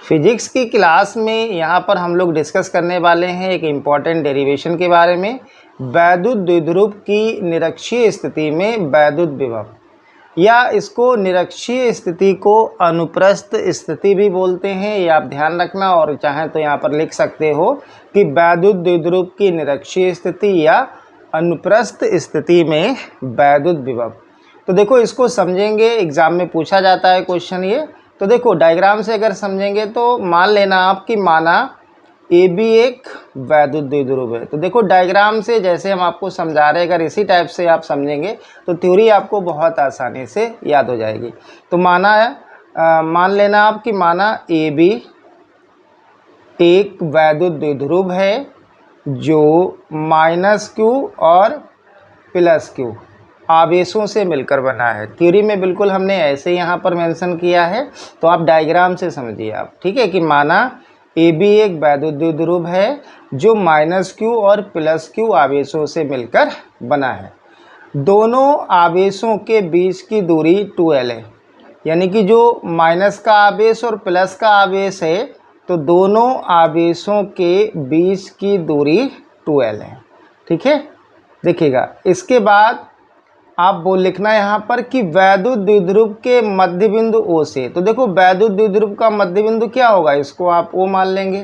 Physics की class में यहाँ पर हम लोग डिस्कस करने वाले हैं एक इम्पॉर्टेंट डेरिवेशन के बारे में। वैद्युत द्विध्रुव की निरक्षीय स्थिति में वैद्युत विभव, या इसको निरक्षीय स्थिति को अनुप्रस्थ स्थिति भी बोलते हैं, ये आप ध्यान रखना। और चाहें तो यहाँ पर लिख सकते हो कि वैद्युत द्विध्रुव की निरक्षीय स्थिति या अनुप्रस्थ स्थिति में वैद्युत विभव। तो देखो इसको समझेंगे, एग्जाम में पूछा जाता है क्वेश्चन ये। तो देखो डायग्राम से अगर समझेंगे तो मान लेना आप कि माना ए बी एक वैद्युत द्विध्रुव है। तो देखो डायग्राम से जैसे हम आपको समझा रहे हैं, अगर इसी टाइप से आप समझेंगे तो थ्योरी आपको बहुत आसानी से याद हो जाएगी। तो मान लेना आप कि माना ए बी एक वैद्युत द्विध्रुव है जो -q और +q आवेशों से मिलकर बना है। थ्योरी में बिल्कुल हमने ऐसे यहाँ पर मेंशन किया है, तो आप डायग्राम से समझिए आप, ठीक है। कि माना ए बी एक वैद्युत द्विध्रुव है जो -q और +q आवेशों से मिलकर बना है। दोनों आवेशों के बीच की दूरी 2l है, यानी कि जो माइनस का आवेश और प्लस का आवेश है तो दोनों आवेशों के बीच की दूरी 2l है, ठीक है। देखिएगा इसके बाद आप वो लिखना यहाँ पर कि वैद्युत द्विध्रुव के मध्य बिंदु O से। तो देखो वैद्युत द्विध्रुव का मध्य बिंदु क्या होगा, इसको आप O मान लेंगे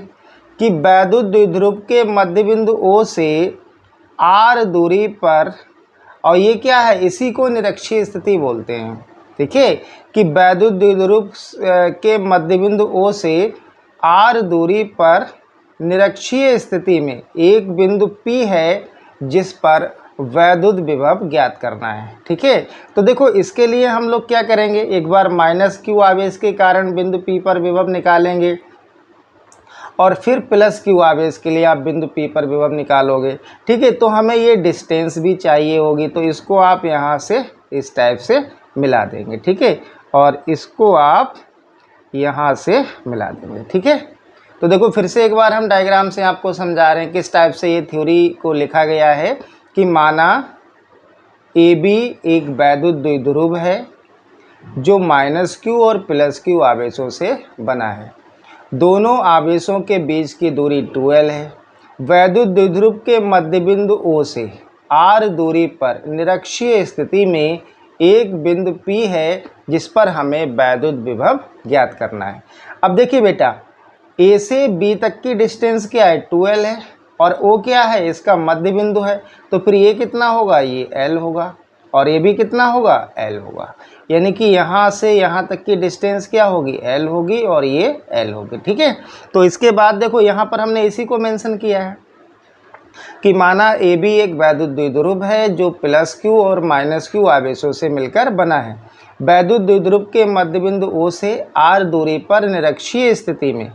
कि वैद्युत द्विध्रुव के मध्य बिंदु O से r दूरी पर, और ये क्या है, इसी को निरक्षीय स्थिति बोलते हैं, ठीक है। कि वैद्युत द्विध्रुव के मध्य बिंदु O से r दूरी पर निरक्षीय स्थिति में एक बिंदु P है जिस पर वैद्युत विभव ज्ञात करना है, ठीक है। तो देखो इसके लिए हम लोग क्या करेंगे, एक बार -q आवेश के कारण बिंदु P पर विभव निकालेंगे और फिर +q आवेश के लिए आप बिंदु P पर विभव निकालोगे, ठीक है। तो हमें ये डिस्टेंस भी चाहिए होगी, तो इसको आप यहाँ से इस टाइप से मिला देंगे, ठीक है। और इसको आप यहाँ से मिला देंगे, ठीक है। तो देखो फिर से एक बार हम डायग्राम से आपको समझा रहे हैं किस टाइप से ये थ्योरी को लिखा गया है। कि माना ए बी एक वैद्युत द्विध्रुव है जो -q और +q आवेशों से बना है। दोनों आवेशों के बीच की दूरी 2l है। वैद्युत द्विध्रुव के मध्य बिंदु O से r दूरी पर निरक्षीय स्थिति में एक बिंदु P है जिस पर हमें वैद्युत विभव ज्ञात करना है। अब देखिए बेटा, A से B तक की डिस्टेंस क्या है, 2l है, और O क्या है, इसका मध्य बिंदु है। तो फिर ये कितना होगा, ये L होगा, और ये भी कितना होगा, L होगा। यानी कि यहाँ से यहाँ तक की डिस्टेंस क्या होगी, L होगी, और ये L होगी, ठीक है। तो इसके बाद देखो यहाँ पर हमने इसी को मेंशन किया है कि माना ए बी एक वैद्युत द्विध्रुव है जो +q और -q आवेशों से मिलकर बना है। वैद्युत द्विध्रुव के मध्य बिंदु O से r दूरी पर निरक्षीय स्थिति में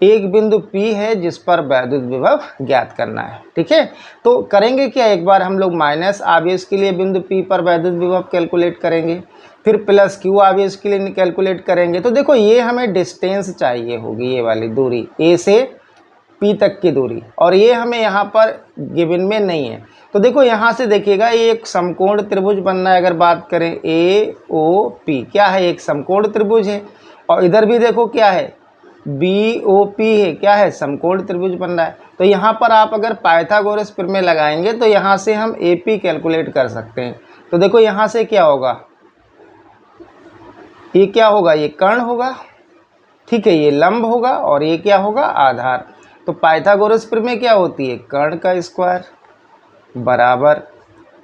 एक बिंदु P है जिस पर वैद्युत विभव ज्ञात करना है, ठीक है। तो करेंगे क्या, एक बार हम लोग माइनस आवेश के लिए बिंदु P पर वैद्युत विभव कैलकुलेट करेंगे, फिर +q आवेश के लिए कैलकुलेट करेंगे। तो देखो ये हमें डिस्टेंस चाहिए होगी, ये वाली दूरी A से P तक की दूरी, और ये हमें यहाँ पर गिवन में नहीं है। तो देखो यहाँ से देखिएगा ये एक समकोण त्रिभुज बनना है। अगर बात करें AOP क्या है, एक समकोण त्रिभुज है, और इधर भी देखो क्या है, BOP है, क्या है, समकोण त्रिभुज बन रहा है। तो यहाँ पर आप अगर पाइथागोरस प्रमेय लगाएंगे तो यहाँ से हम AP कैलकुलेट कर सकते हैं। तो देखो यहाँ से क्या होगा, ये क्या होगा, ये कर्ण होगा, ठीक है, ये लंब होगा, और ये क्या होगा, आधार। तो पाइथागोरस प्रमेय क्या होती है, कर्ण का स्क्वायर बराबर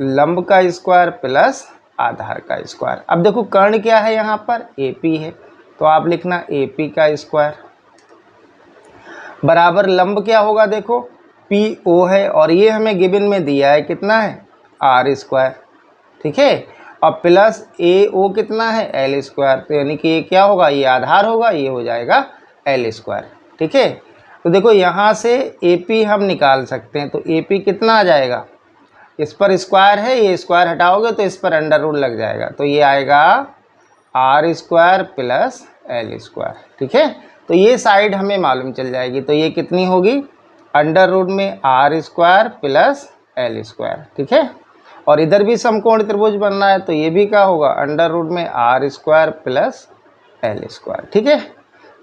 लंब का स्क्वायर प्लस आधार का स्क्वायर। अब देखो कर्ण क्या है, यहाँ पर AP है, तो आप लिखना AP का स्क्वायर बराबर लंब क्या होगा, देखो PO है, और ये हमें गिवन में दिया है कितना है, r², ठीक है, और प्लस AO कितना है, l²। तो यानी कि ये क्या होगा, ये आधार होगा, ये हो जाएगा l², ठीक है। तो देखो यहाँ से AP हम निकाल सकते हैं, तो AP कितना आ जाएगा, इस पर स्क्वायर है, ये स्क्वायर हटाओगे तो इस पर अंडर रूट लग जाएगा, तो ये आएगा r² प्लस l², ठीक है। तो ये साइड हमें मालूम चल जाएगी, तो ये कितनी होगी, अंडर रूट में r² प्लस l², ठीक है। और इधर भी समकोण त्रिभुज बनना है, तो ये भी क्या होगा, अंडर रूट में r² प्लस l², ठीक है।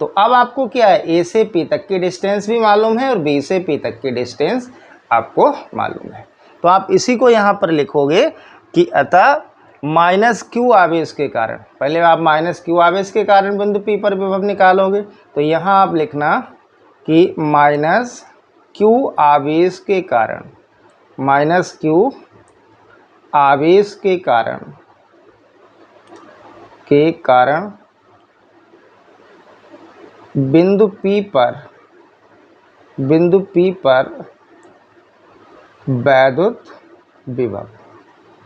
तो अब आपको क्या है, ए से पी तक की डिस्टेंस भी मालूम है और बी से पी तक की डिस्टेंस आपको मालूम है। तो आप इसी को यहाँ पर लिखोगे कि अतः माइनस क्यू आवेश के कारण, पहले आप माइनस क्यू आवेश के कारण बिंदु पी पर विभव निकालोगे, तो यहाँ आप लिखना कि माइनस क्यू आवेश के कारण, माइनस क्यू आवेश के कारण बिंदु P पर वैद्युत विभव,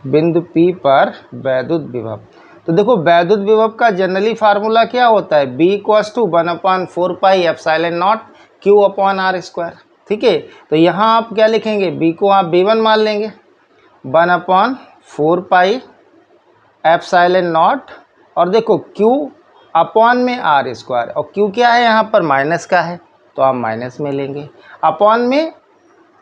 बिंदु P पर वैद्युत विभव। तो देखो वैद्युत विभव का जनरली फार्मूला क्या होता है, B equals to 1/4 pi epsilon naught Q upon R square. ठीक है, तो यहाँ आप क्या लिखेंगे, B को आप B1 मान लेंगे, 1/4 पाई एप्सिलॉन नॉट, और देखो Q अपॉन में R स्क्वायर, और Q क्या है यहाँ पर माइनस का है तो आप माइनस में लेंगे, अपॉन में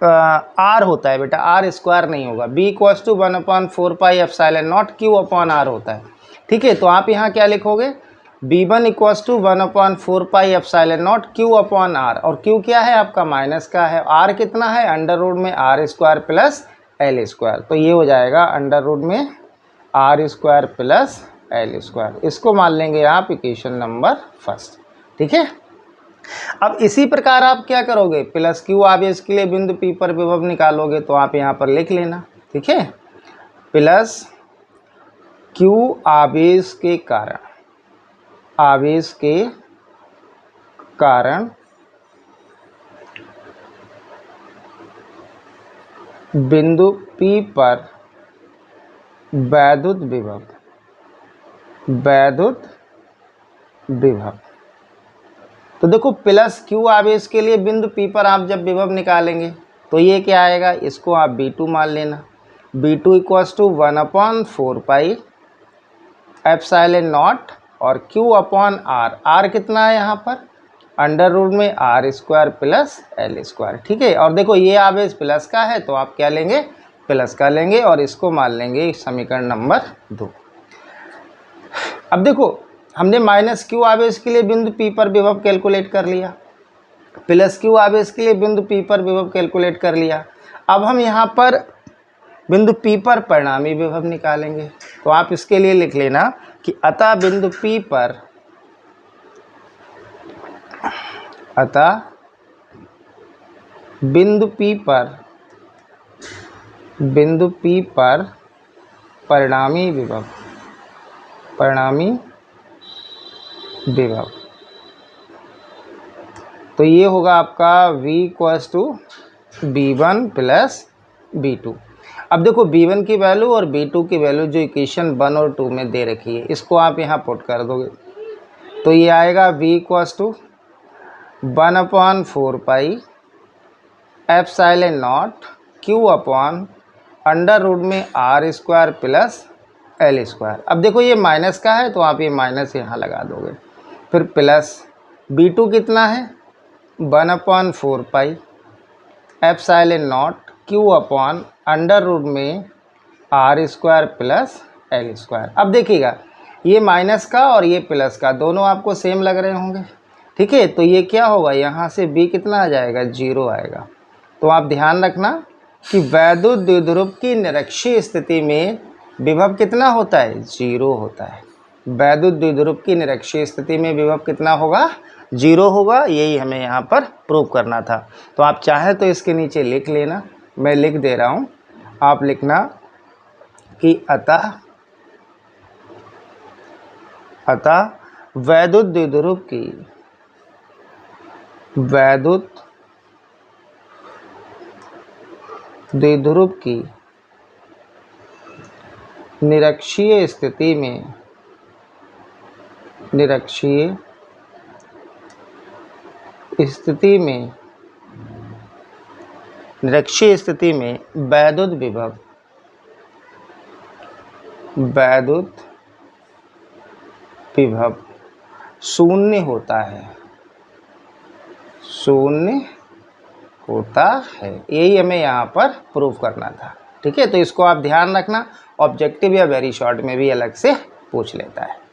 R होता है बेटा, R स्क्वायर नहीं होगा। B equals to 1/4 pi epsilon naught Q upon R होता है। ठीक है, तो आप यहाँ क्या लिखोगे, B1 equals to 1/4 pi epsilon naught Q upon R, और Q क्या है आपका माइनस का है, R कितना है अंडर रूट में R square plus L square, तो ये हो जाएगा अंडर रूट में R square plus L square. इसको मान लेंगे आप इक्वेशन नंबर फर्स्ट। ठीक है, अब इसी प्रकार आप क्या करोगे, प्लस क्यू आवेश के लिए बिंदु P पर विभव निकालोगे, तो आप यहाँ पर लिख लेना। ठीक है, प्लस क्यू आवेश के कारण बिंदु P पर वैद्युत विभव। तो देखो प्लस क्यू आवेश के लिए बिंदु P पर आप जब विभव निकालेंगे तो ये क्या आएगा, इसको आप B2 मान लेना, B2 equals to 1/4 pi epsilon naught और Q अपॉन R, R कितना है यहाँ पर अंडर रूट में R square plus L square. ठीक है, और देखो ये आवेश प्लस का है तो आप क्या लेंगे, प्लस का लेंगे, और इसको मान लेंगे समीकरण नंबर 2। अब देखो हमने माइनस क्यू आवेश के लिए बिंदु P पर विभव कैलकुलेट कर लिया, प्लस क्यू आवेश के लिए बिंदु P पर विभव कैलकुलेट कर लिया। अब हम यहाँ पर बिंदु P पर परिणामी विभव निकालेंगे, तो आप इसके लिए लिख लेना कि अतः बिंदु P पर परिणामी विभव, तो ये होगा आपका V equals to B1 plus B2। अब देखो B1 की वैल्यू और B2 की वैल्यू जो इक्वेशन 1 और 2 में दे रखी है, इसको आप यहाँ पुट कर दोगे, तो ये आएगा V equals to 1/4 pi epsilon naught Q upon under root में R square plus L square. अब देखो ये माइनस का है तो आप ये माइनस यहाँ लगा दोगे, फिर प्लस B2 कितना है 1/4 pi epsilon naught Q upon under root में R square plus L square. अब देखिएगा ये माइनस का और ये प्लस का दोनों आपको सेम लग रहे होंगे। ठीक है, तो ये क्या होगा, यहाँ से B कितना आ जाएगा, 0 आएगा। तो आप ध्यान रखना कि वैद्युत द्विध्रुव की निरक्षीय स्थिति में विभव कितना होता है, 0 होता है। वैद्युत द्विध्रुव की निरक्षीय स्थिति में विभव कितना होगा, 0 होगा। यही हमें यहाँ पर प्रूव करना था। तो आप चाहे तो इसके नीचे लिख लेना, मैं लिख दे रहा हूँ, आप लिखना कि अतः वैद्युत द्विध्रुव की निरक्षीय स्थिति में वैद्युत विभव शून्य होता है। यही हमें यहाँ पर प्रूव करना था। ठीक है, तो इसको आप ध्यान रखना, ऑब्जेक्टिव या वेरी शॉर्ट में भी अलग से पूछ लेता है।